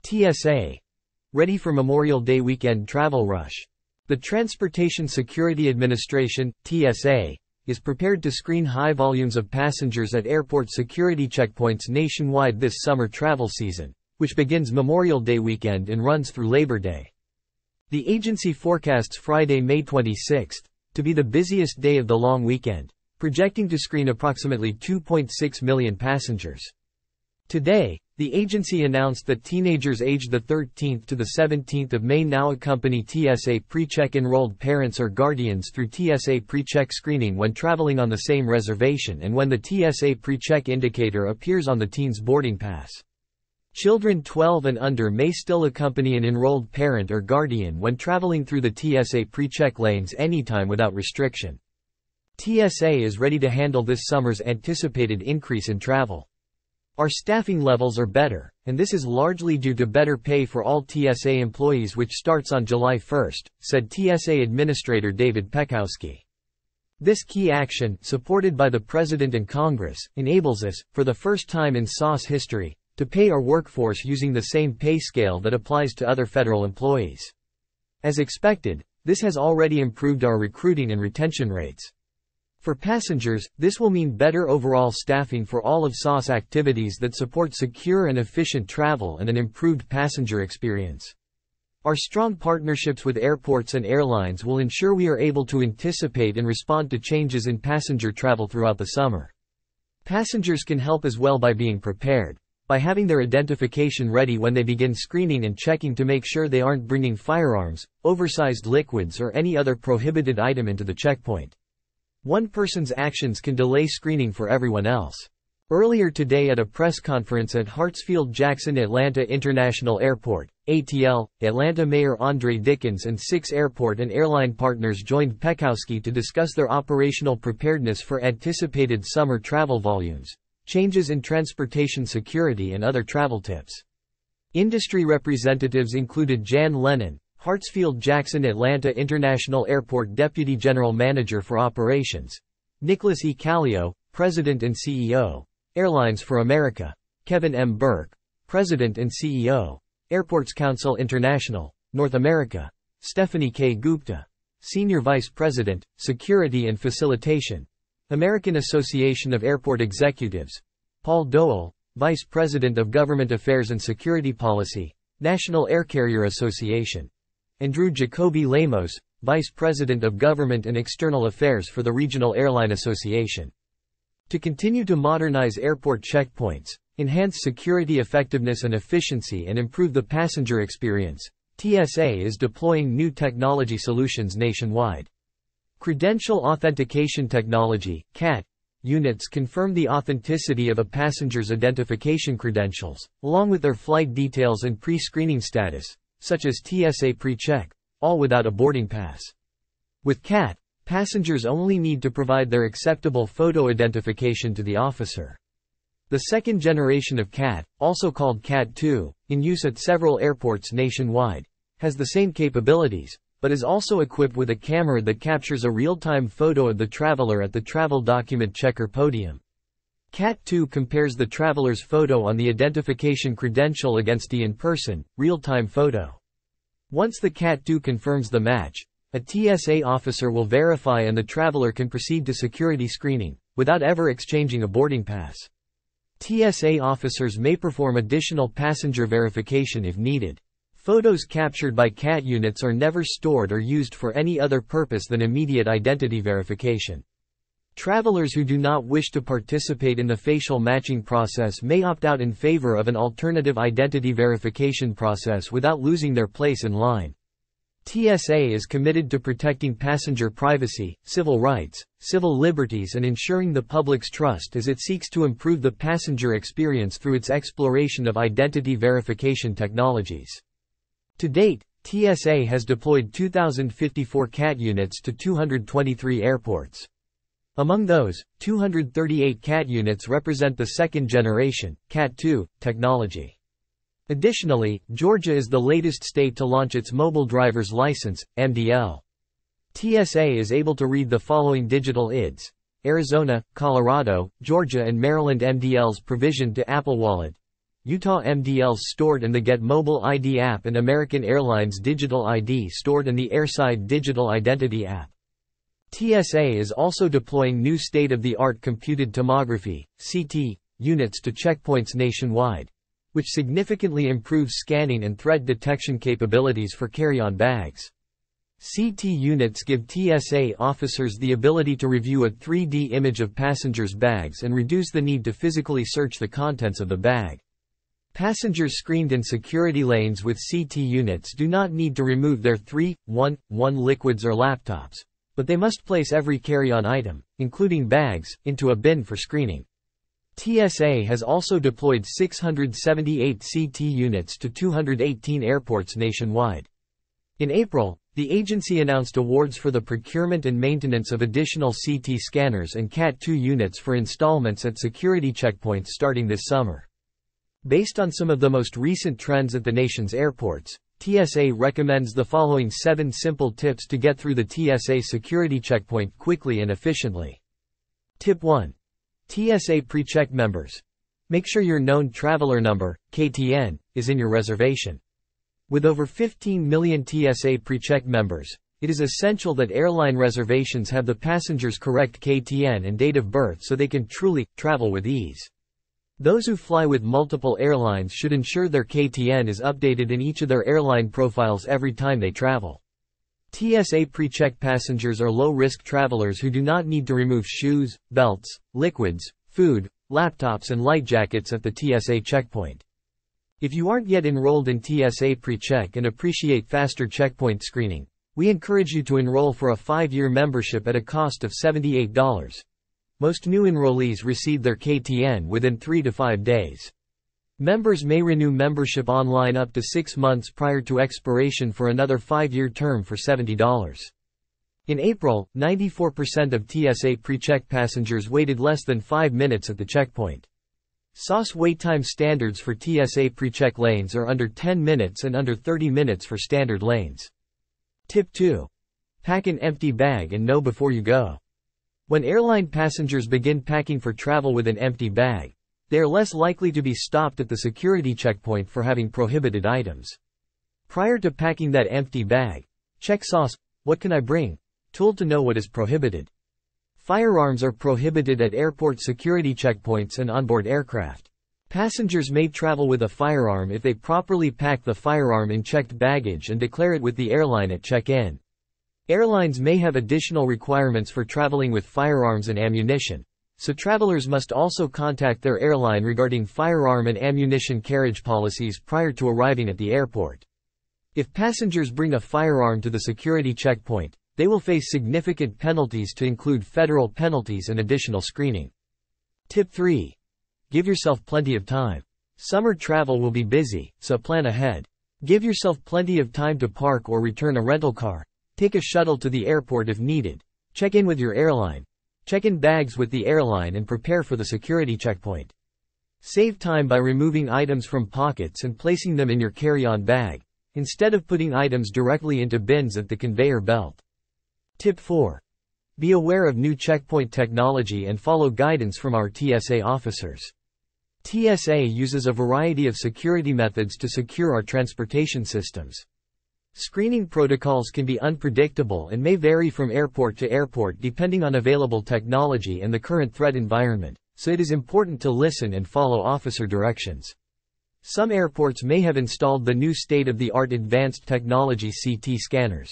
TSA. Ready for Memorial Day weekend travel rush. The Transportation Security Administration, TSA, is prepared to screen high volumes of passengers at airport security checkpoints nationwide this summer travel season, which begins Memorial Day weekend and runs through Labor Day. The agency forecasts Friday, May 26, to be the busiest day of the long weekend, projecting to screen approximately 2.6 million passengers. Today, the agency announced that teenagers aged the 13th to the 17th of May now accompany TSA PreCheck enrolled parents or guardians through TSA PreCheck screening when traveling on the same reservation and when the TSA PreCheck indicator appears on the teen's boarding pass. Children 12 and under may still accompany an enrolled parent or guardian when traveling through the TSA PreCheck lanes anytime without restriction. TSA is ready to handle this summer's anticipated increase in travel. Our staffing levels are better, and this is largely due to better pay for all TSA employees, which starts on July 1, said TSA Administrator David Pekowski. This key action, supported by the President and Congress, enables us, for the first time in SAS history, to pay our workforce using the same pay scale that applies to other federal employees. As expected, this has already improved our recruiting and retention rates. For passengers, this will mean better overall staffing for all of SAS activities that support secure and efficient travel and an improved passenger experience. Our strong partnerships with airports and airlines will ensure we are able to anticipate and respond to changes in passenger travel throughout the summer. Passengers can help as well by being prepared, by having their identification ready when they begin screening and checking to make sure they aren't bringing firearms, oversized liquids, or any other prohibited item into the checkpoint. One person's actions can delay screening for everyone else. Earlier today at a press conference at Hartsfield-Jackson Atlanta International Airport, ATL, Atlanta Mayor Andre Dickens and 6 airport and airline partners joined Pekowski to discuss their operational preparedness for anticipated summer travel volumes, changes in transportation security, and other travel tips. Industry representatives included Jan Lennon, Hartsfield-Jackson Atlanta International Airport Deputy General Manager for Operations; Nicholas E. Callio, President and CEO, Airlines for America; Kevin M. Burke, President and CEO, Airports Council International, North America; Stephanie K. Gupta, Senior Vice President, Security and Facilitation, American Association of Airport Executives; Paul Dowell, Vice President of Government Affairs and Security Policy, National Air Carrier Association; Andrew Jacoby Lemos, Vice President of Government and External Affairs for the Regional Airline Association. To continue to modernize airport checkpoints, enhance security effectiveness and efficiency, and improve the passenger experience, TSA is deploying new technology solutions nationwide. Credential Authentication Technology (CAT) units confirm the authenticity of a passenger's identification credentials, along with their flight details and pre-screening status, such as TSA PreCheck, all without a boarding pass. With CAT, passengers only need to provide their acceptable photo identification to the officer. The second generation of CAT, also called CAT-2, in use at several airports nationwide, has the same capabilities, but is also equipped with a camera that captures a real-time photo of the traveler at the travel document checker podium. CAT-2 compares the traveler's photo on the identification credential against the in-person, real-time photo. Once the CAT-2 confirms the match, a TSA officer will verify and the traveler can proceed to security screening, without ever exchanging a boarding pass. TSA officers may perform additional passenger verification if needed. Photos captured by CAT units are never stored or used for any other purpose than immediate identity verification. Travelers who do not wish to participate in the facial matching process may opt out in favor of an alternative identity verification process without losing their place in line. TSA is committed to protecting passenger privacy, civil rights, civil liberties, and ensuring the public's trust as it seeks to improve the passenger experience through its exploration of identity verification technologies. To date, TSA has deployed 2,054 CAT units to 223 airports. Among those, 238 CAT units represent the second generation, CAT-2, technology. Additionally, Georgia is the latest state to launch its Mobile Driver's License, MDL. TSA is able to read the following digital IDs: Arizona, Colorado, Georgia and Maryland MDLs provisioned to Apple Wallet, Utah MDL's stored and the Get Mobile ID app, and American Airlines Digital ID stored and the Airside Digital Identity app. TSA is also deploying new state-of-the-art computed tomography (CT) units to checkpoints nationwide, which significantly improves scanning and threat detection capabilities for carry-on bags. CT units give TSA officers the ability to review a 3D image of passengers' bags and reduce the need to physically search the contents of the bag. Passengers screened in security lanes with CT units do not need to remove their 3-1-1 liquids or laptops, but they must place every carry-on item, including bags, into a bin for screening. TSA has also deployed 678 CT units to 218 airports nationwide. In April, the agency announced awards for the procurement and maintenance of additional CT scanners and CAT-2 units for installments at security checkpoints starting this summer. Based on some of the most recent trends at the nation's airports, TSA recommends the following 7 simple tips to get through the TSA security checkpoint quickly and efficiently. Tip 1. TSA pre-check members. Make sure your known traveler number, KTN, is in your reservation. With over 15 million TSA pre-check members, it is essential that airline reservations have the passenger's correct KTN and date of birth so they can truly travel with ease. Those who fly with multiple airlines should ensure their KTN is updated in each of their airline profiles every time they travel. TSA pre-check passengers are low-risk travelers who do not need to remove shoes, belts, liquids, food, laptops and light jackets at the TSA checkpoint. If you aren't yet enrolled in TSA pre-check and appreciate faster checkpoint screening, we encourage you to enroll for a 5-year membership at a cost of $78. Most new enrollees receive their KTN within 3 to 5 days. Members may renew membership online up to 6 months prior to expiration for another 5-year term for $70. In April, 94% of TSA pre-check passengers waited less than 5 minutes at the checkpoint. SAS wait time standards for TSA pre-check lanes are under 10 minutes and under 30 minutes for standard lanes. Tip 2. Pack an empty bag and know before you go. When airline passengers begin packing for travel with an empty bag, they are less likely to be stopped at the security checkpoint for having prohibited items. Prior to packing that empty bag, check SAS, "What can I bring?" tool to know what is prohibited. Firearms are prohibited at airport security checkpoints and onboard aircraft. Passengers may travel with a firearm if they properly pack the firearm in checked baggage and declare it with the airline at check-in. Airlines may have additional requirements for traveling with firearms and ammunition, so travelers must also contact their airline regarding firearm and ammunition carriage policies prior to arriving at the airport. If passengers bring a firearm to the security checkpoint, they will face significant penalties to include federal penalties and additional screening. Tip 3. Give yourself plenty of time. Summer travel will be busy, so plan ahead. Give yourself plenty of time to park or return a rental car. Take a shuttle to the airport if needed. Check in with your airline. Check in bags with the airline and prepare for the security checkpoint. Save time by removing items from pockets and placing them in your carry-on bag, instead of putting items directly into bins at the conveyor belt. Tip 4. Be aware of new checkpoint technology and follow guidance from our TSA officers. TSA uses a variety of security methods to secure our transportation systems. Screening protocols can be unpredictable and may vary from airport to airport depending on available technology and the current threat environment, so it is important to listen and follow officer directions. Some airports may have installed the new state-of-the-art advanced technology CT scanners.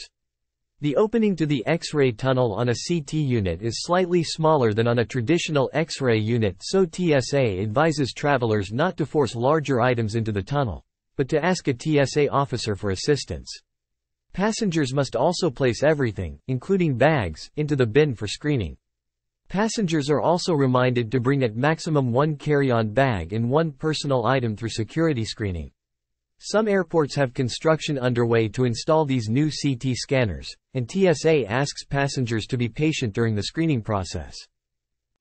The opening to the X-ray tunnel on a CT unit is slightly smaller than on a traditional X-ray unit, so TSA advises travelers not to force larger items into the tunnel, but to ask a TSA officer for assistance. Passengers must also place everything, including bags, into the bin for screening. Passengers are also reminded to bring at maximum 1 carry-on bag and 1 personal item through security screening. Some airports have construction underway to install these new CT scanners, and TSA asks passengers to be patient during the screening process.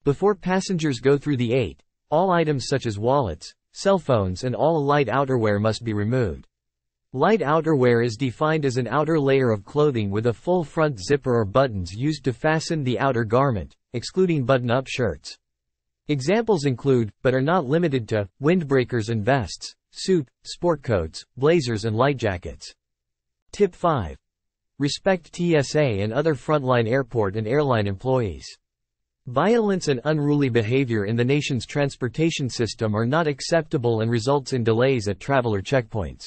Before passengers go through the gate, all items such as wallets, cell phones and all light outerwear must be removed. Light outerwear is defined as an outer layer of clothing with a full front zipper or buttons used to fasten the outer garment, excluding button-up shirts. Examples include, but are not limited to, windbreakers and vests, suit, sport coats, blazers and light jackets. Tip 5. Respect TSA and other frontline airport and airline employees. Violence and unruly behavior in the nation's transportation system are not acceptable and results in delays at traveler checkpoints.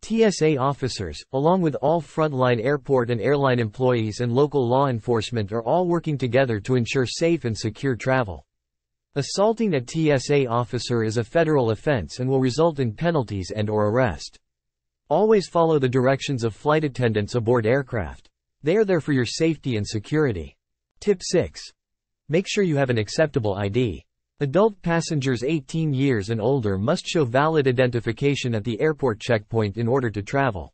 TSA officers, along with all frontline airport and airline employees and local law enforcement, are all working together to ensure safe and secure travel. Assaulting a TSA officer is a federal offense and will result in penalties and/or arrest. Always follow the directions of flight attendants aboard aircraft. They are there for your safety and security. Tip 6. Make sure you have an acceptable ID. Adult passengers 18 years and older must show valid identification at the airport checkpoint in order to travel.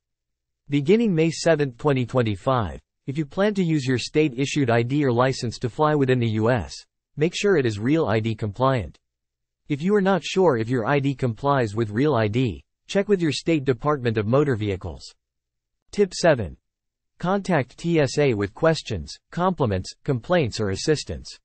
Beginning May 7, 2025, if you plan to use your state-issued ID or license to fly within the U.S., make sure it is Real ID compliant. If you are not sure if your ID complies with Real ID, check with your State Department of Motor Vehicles. Tip 7. Contact TSA with questions, compliments, complaints or assistance.